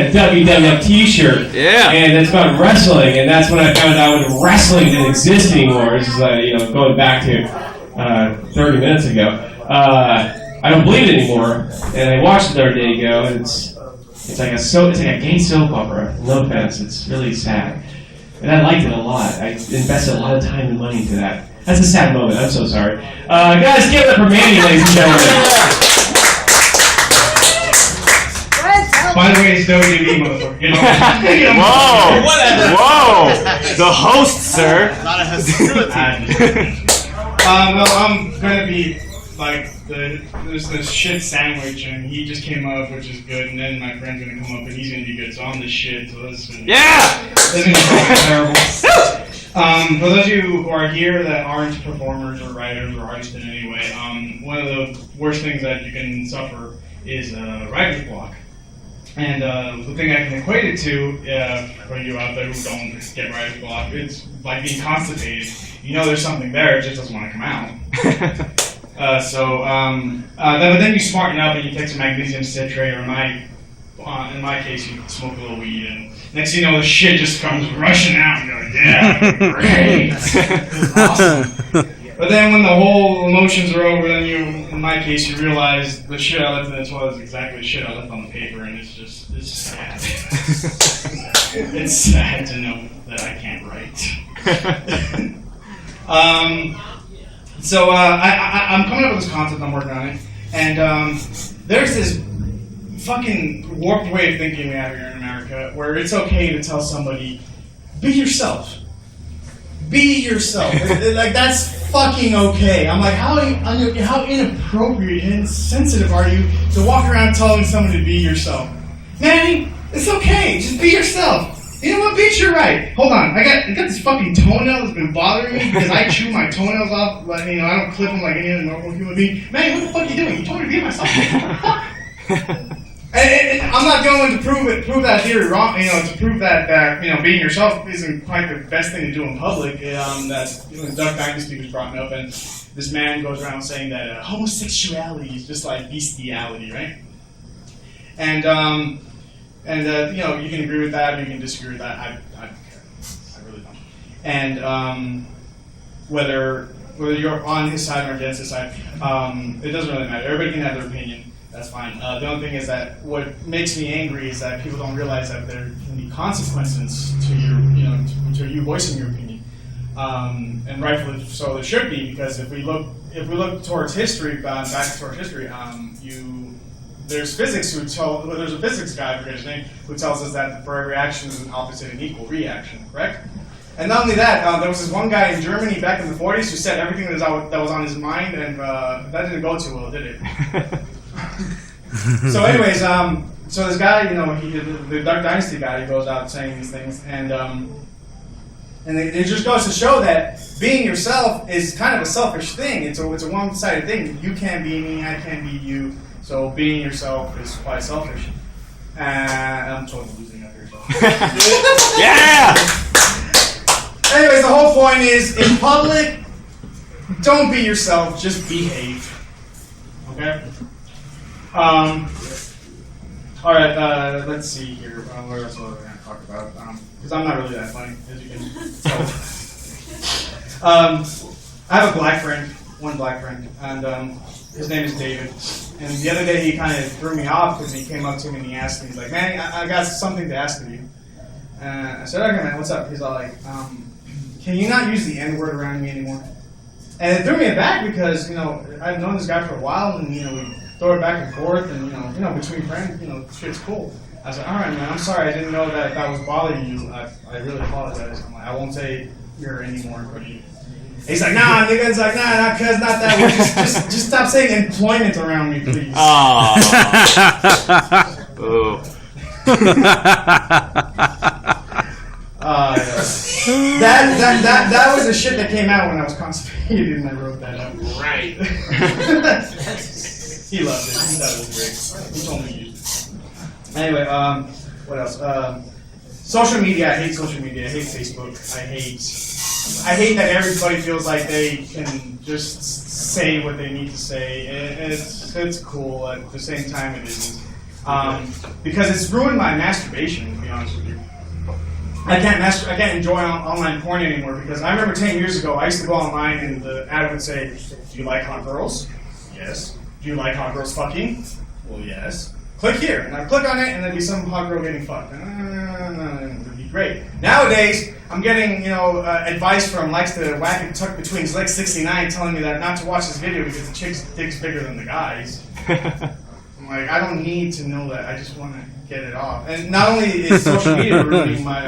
a WWF t-shirt. Yeah. And it's about wrestling, and that's when I found out when wrestling didn't exist anymore. This is, going back to 30 minutes ago. I don't believe it anymore, and I watched it the other day ago, and it's like a gay soap opera. No offense, it's really sad. And I liked it a lot. I invested a lot of time and money into that. That's a sad moment. I'm so sorry. Guys, give it up for Manny, ladies and gentlemen. By the way, it's WWE, motherfucker. Whoa! Whoa! The host, sir. Not a hostility. Well, I'm gonna be like there's this shit sandwich, and he just came up, which is good, and then my friend's gonna come up, and he's gonna be good. So I'm the shit. So this is gonna be terrible. For those of you who are here that aren't performers or writers or artists in any way, one of the worst things that you can suffer is writer's block. And the thing I can equate it to, for you out there who don't get writer's block, it's like being constipated. You know there's something there, it just doesn't want to come out. But then you smarten up and you take some magnesium citrate, or in my case, you smoke a little weed, and next thing you know, the shit just comes rushing out, and you're like, yeah, great, awesome. But then when the whole emotions are over, then in my case, you realize the shit I left in the toilet is exactly the shit I left on the paper, and it's sad. It's sad to know that I can't write. I'm coming up with this concept, I'm working on it, and there's this fucking warped way of thinking we have here in America, where it's okay to tell somebody, be yourself. Be yourself. Like, that's fucking okay. I'm like, how inappropriate and insensitive are you to walk around telling someone to be yourself? Manny, it's okay. Just be yourself. You know what, bitch? You're right. Hold on. I got this fucking toenail that's been bothering me because I chew my toenails off. Like, I don't clip them like any other normal human being. Manny, what the fuck are you doing? You told me to be myself. Fuck. And I'm not going to prove that theory wrong. To prove that being yourself isn't quite the best thing to do in public. Duck Dynasty was brought up, and this man goes around saying that homosexuality is just like bestiality, right? And you can agree with that, or you can disagree with that. I don't care. I really don't. And whether you're on his side or against his side, it doesn't really matter. Everybody can have their opinion. That's fine. The only thing is that what makes me angry is that people don't realize that there can be consequences to to you voicing your opinion, and rightfully so there should be, because if we look towards history, back towards history, there's physics there's a physics guy, I forget his name, who tells us that for every action there's an opposite and equal reaction, correct? And not only that, there was this one guy in Germany back in the 40s who said everything that was on his mind, and that didn't go too well, did it? So anyways, so this guy, the Duck Dynasty guy, he goes out saying these things, and it just goes to show that being yourself is kind of a selfish thing. It's a one-sided thing. You can't be me, I can't be you. So being yourself is quite selfish. I'm totally losing up here. So. Yeah! Anyways, the whole point is, in public, don't be yourself, just behave. Okay? Alright, let's see here. What else are we going to talk about? Because I'm not really that funny, as you can tell. I have one black friend, and his name is David. And the other day he kind of threw me off because he came up to me and he asked me, he's like, man, I got something to ask of you. I said, okay, man, what's up? He's all like, can you not use the N-word around me anymore? And it threw me aback because, I've known this guy for a while, and, we throw it back and forth, and, between friends, shit's cool. I was like, all right, man, I'm sorry, I didn't know that was bothering you. I really apologize. I'm like, I won't say you're anymore, but he's like, nah, nigga. It's like, nah, not cuz, not that way. Just stop saying employment around me, please. Oh. Boo. That was the shit that came out when I was constipated, and I wrote that up. Right. He loved it. He thought it was great. He told me to use it. Anyway, what else? Social media. I hate social media. I hate Facebook. I hate that everybody feels like they can just say what they need to say. It's cool. At the same time, it isn't. because it's ruined my masturbation, to be honest with you. I can't enjoy online porn anymore because I remember 10 years ago, I used to go online and the ad would say, do you like hot girls? Yes. Do you like hot girls fucking? Well, yes. Click here. And I'd click on it and there'd be some hot girl getting fucked. It'd be great. Nowadays, I'm getting, advice from likes to whack and tuck between his legs 69 telling me that not to watch this video because the chick's dick's bigger than the guy's. I'm like, I don't need to know that. I just want to get it off. And not only is social media ruining my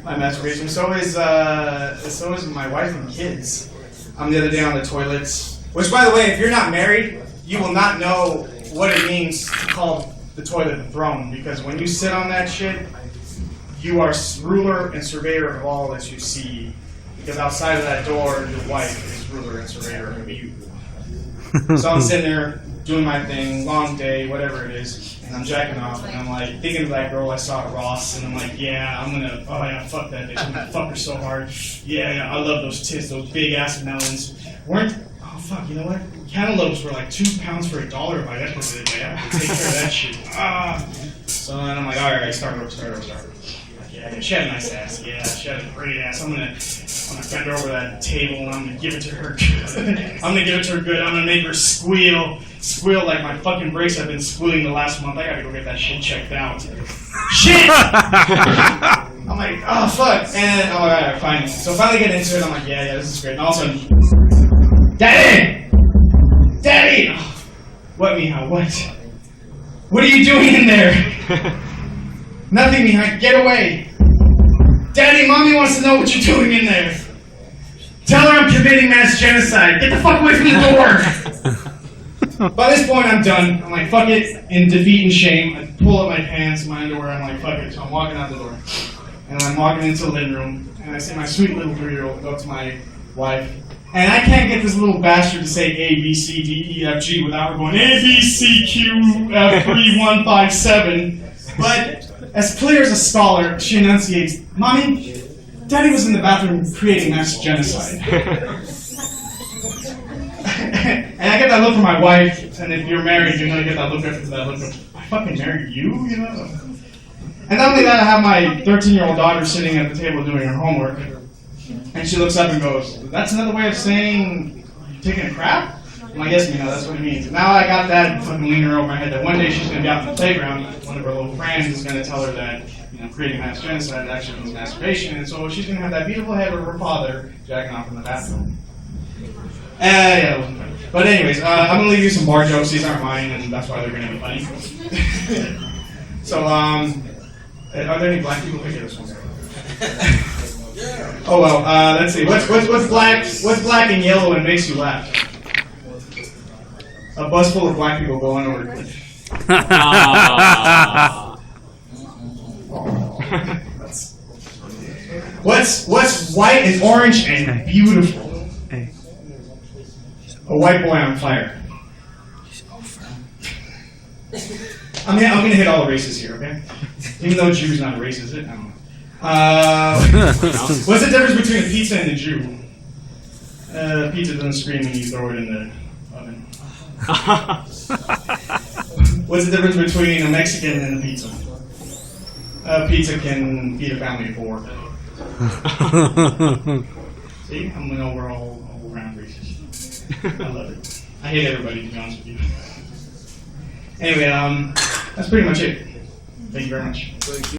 my masturbation, so is my wife and kids. The other day on the toilets, which by the way, if you're not married, you will not know what it means to call the toilet the throne, because when you sit on that shit, you are ruler and surveyor of all that you see. Because outside of that door, your wife is ruler and surveyor of you. So I'm sitting there doing my thing, long day, whatever it is, and I'm jacking off, and I'm like thinking of that girl I saw at Ross, and I'm like, fuck that bitch, I'm gonna fuck her so hard. Yeah, I love those tits, those big ass melons. You know what? Cantaloupes were like $2 for $1 by that point of the day. I have to take care of that shit. So then I'm like, all right, start over. Like, yeah, she had a nice ass. Yeah, she had a great ass. I'm gonna bend her over that table and I'm gonna give it to her. I'm gonna make her squeal like my fucking brakes have been squealing the last month. I gotta go get that shit checked out. Shit! I'm like, oh fuck. And all right, fine. So finally get into it. I'm like, yeah, this is great. And all of a sudden, Daddy! Oh, what, Mija? What? What are you doing in there? Nothing, Mija. Get away. Daddy, Mommy wants to know what you're doing in there. Tell her I'm committing mass genocide. Get the fuck away from the door. By this point, I'm done. I'm like, fuck it. In defeat and shame, I pull up my pants, my underwear. I'm like, fuck it. So I'm walking out the door. And I'm walking into the living room. And I see my sweet little 3-year-old go up to my wife. And I can't get this little bastard to say A, B, C, D, E, F, G without her going A, B, C, Q, F, 3, 1, 5, 7. But as clear as a scholar, she enunciates, Mommy, Daddy was in the bathroom creating mass genocide. And I get that look from my wife, and if you're married, you're going to get that look after that look of, I fucking married you, And not only that, I have my 13-year-old daughter sitting at the table doing her homework. And she looks up and goes, that's another way of saying you're taking a crap? I'm like, yes, that's what it means. And now I got that fucking linger over my head that one day she's going to be out in the playground, one of her little friends is going to tell her that creating mass genocide actually means masturbation, and so she's going to have that beautiful head of her father jacking off in the bathroom. Yeah, that wasn't funny. But anyways, I'm going to leave you some bar jokes. These aren't mine, and that's why they're going to be funny. So, are there any black people? Pick this one. Oh well, let's see. What's black and yellow and makes you laugh? A bus full of black people going over the cliff. What's white and orange and beautiful? A white boy on fire. I'm gonna hit all the races here, okay? Even though Jew's not a race, is it? I don't know. What's the difference between a pizza and a Jew? Pizza doesn't scream when you throw it in the oven. What's the difference between a Mexican and a pizza? A pizza can feed a family of 4. See, I'm an overall all-round racist. I love it. I hate everybody, to be honest with you. Anyway, that's pretty much it. Thank you very much.